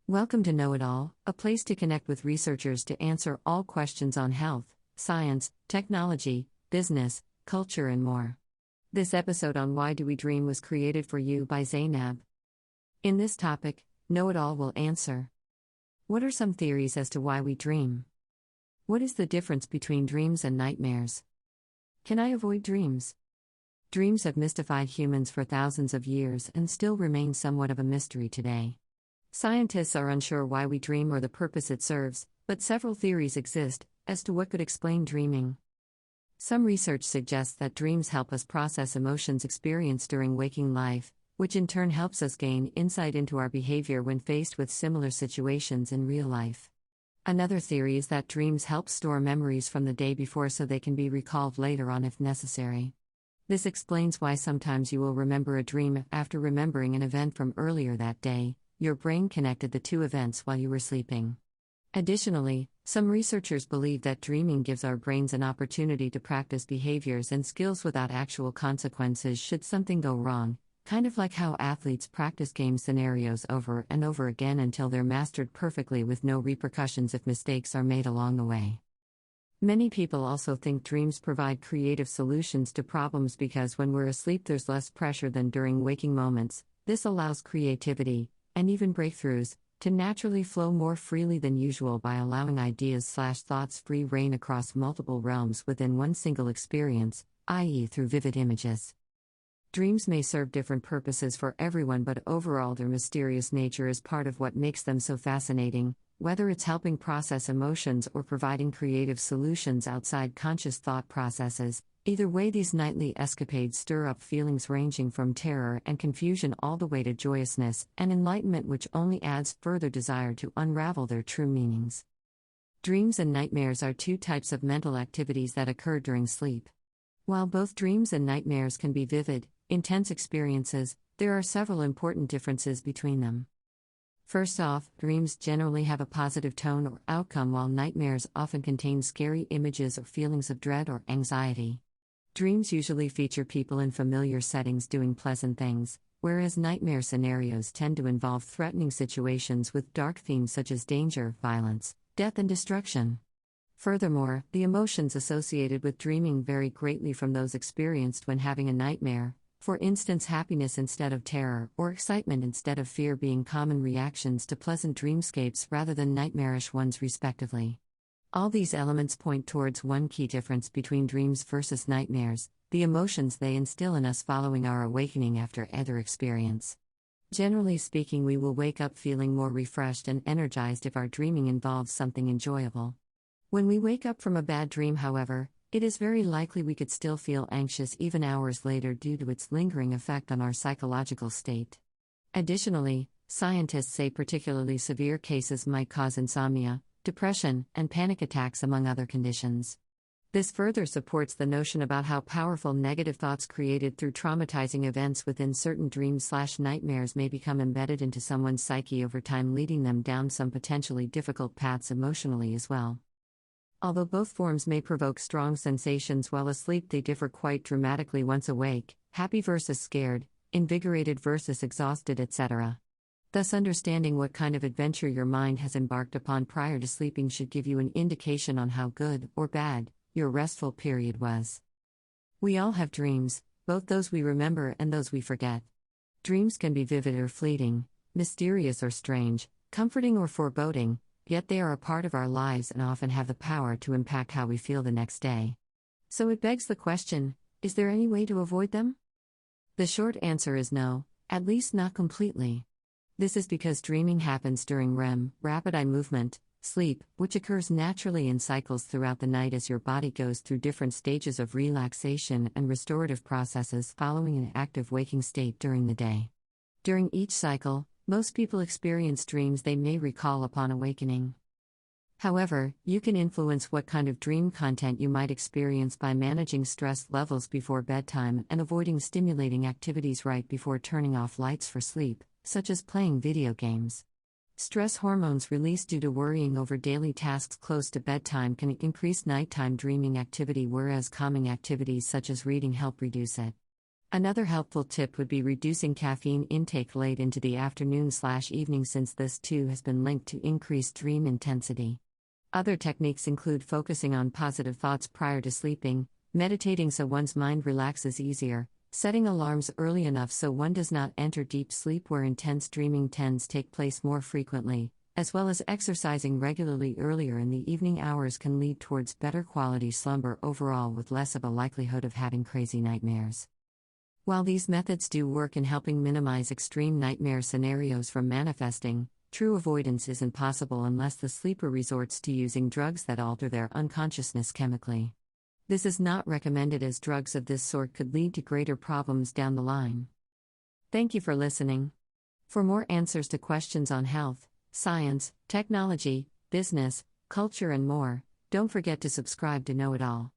Welcome to Know It All, a place to connect with researchers to answer all questions on health, science, technology, business, culture, and more. This episode on Why Do We Dream was created for you by Zainab. In this topic, Know It All will answer: what are some theories as to why we dream? What is the difference between dreams and nightmares? Can I avoid dreams? Dreams have mystified humans for thousands of years and still remain somewhat of a mystery today. Scientists are unsure why we dream or the purpose it serves, but several theories exist as to what could explain dreaming. Some research suggests that dreams help us process emotions experienced during waking life, which in turn helps us gain insight into our behavior when faced with similar situations in real life. Another theory is that dreams help store memories from the day before so they can be recalled later on if necessary. This explains why sometimes you will remember a dream after remembering an event from earlier that day. Your brain connected the two events while you were sleeping. Additionally, some researchers believe that dreaming gives our brains an opportunity to practice behaviors and skills without actual consequences should something go wrong, kind of like how athletes practice game scenarios over and over again until they're mastered perfectly with no repercussions if mistakes are made along the way. Many people also think dreams provide creative solutions to problems because when we're asleep there's less pressure than during waking moments. This allows creativity, and even breakthroughs, to naturally flow more freely than usual by allowing ideas/thoughts free rein across multiple realms within one single experience, i.e., through vivid images. Dreams may serve different purposes for everyone, but overall their mysterious nature is part of what makes them so fascinating, whether it's helping process emotions or providing creative solutions outside conscious thought processes. Either way, these nightly escapades stir up feelings ranging from terror and confusion all the way to joyousness and enlightenment, which only adds further desire to unravel their true meanings. Dreams and nightmares are two types of mental activities that occur during sleep. While both dreams and nightmares can be vivid, intense experiences, there are several important differences between them. First off, dreams generally have a positive tone or outcome, while nightmares often contain scary images or feelings of dread or anxiety. Dreams usually feature people in familiar settings doing pleasant things, whereas nightmare scenarios tend to involve threatening situations with dark themes such as danger, violence, death, and destruction. Furthermore, the emotions associated with dreaming vary greatly from those experienced when having a nightmare. For instance, happiness instead of terror, or excitement instead of fear being common reactions to pleasant dreamscapes rather than nightmarish ones, respectively. All these elements point towards one key difference between dreams versus nightmares: the emotions they instill in us following our awakening after either experience. Generally speaking, we will wake up feeling more refreshed and energized if our dreaming involves something enjoyable. When we wake up from a bad dream, however, it is very likely we could still feel anxious even hours later due to its lingering effect on our psychological state. Additionally, scientists say particularly severe cases might cause insomnia, depression, and panic attacks, among other conditions. This further supports the notion about how powerful negative thoughts created through traumatizing events within certain dreams/nightmares may become embedded into someone's psyche over time, leading them down some potentially difficult paths emotionally as well. Although both forms may provoke strong sensations while asleep, they differ quite dramatically once awake: happy versus scared, invigorated versus exhausted, etc. Thus, understanding what kind of adventure your mind has embarked upon prior to sleeping should give you an indication on how good, or bad, your restful period was. We all have dreams, both those we remember and those we forget. Dreams can be vivid or fleeting, mysterious or strange, comforting or foreboding, yet they are a part of our lives and often have the power to impact how we feel the next day. So it begs the question, is there any way to avoid them? The short answer is no, at least not completely. This is because dreaming happens during REM, rapid eye movement, sleep, which occurs naturally in cycles throughout the night as your body goes through different stages of relaxation and restorative processes following an active waking state during the day. During each cycle, most people experience dreams they may recall upon awakening. However, you can influence what kind of dream content you might experience by managing stress levels before bedtime and avoiding stimulating activities right before turning off lights for sleep, such as playing video games. Stress hormones released due to worrying over daily tasks close to bedtime can increase nighttime dreaming activity, whereas calming activities such as reading help reduce it. Another helpful tip would be reducing caffeine intake late into the afternoon/evening, since this too has been linked to increased dream intensity. Other techniques include focusing on positive thoughts prior to sleeping, meditating so one's mind relaxes easier, setting alarms early enough so one does not enter deep sleep where intense dreaming tends take place more frequently, as well as exercising regularly earlier in the evening hours can lead towards better quality slumber overall with less of a likelihood of having crazy nightmares. While these methods do work in helping minimize extreme nightmare scenarios from manifesting, true avoidance isn't possible unless the sleeper resorts to using drugs that alter their unconsciousness chemically. This is not recommended, as drugs of this sort could lead to greater problems down the line. Thank you for listening. For more answers to questions on health, science, technology, business, culture, and more, don't forget to subscribe to Know It All.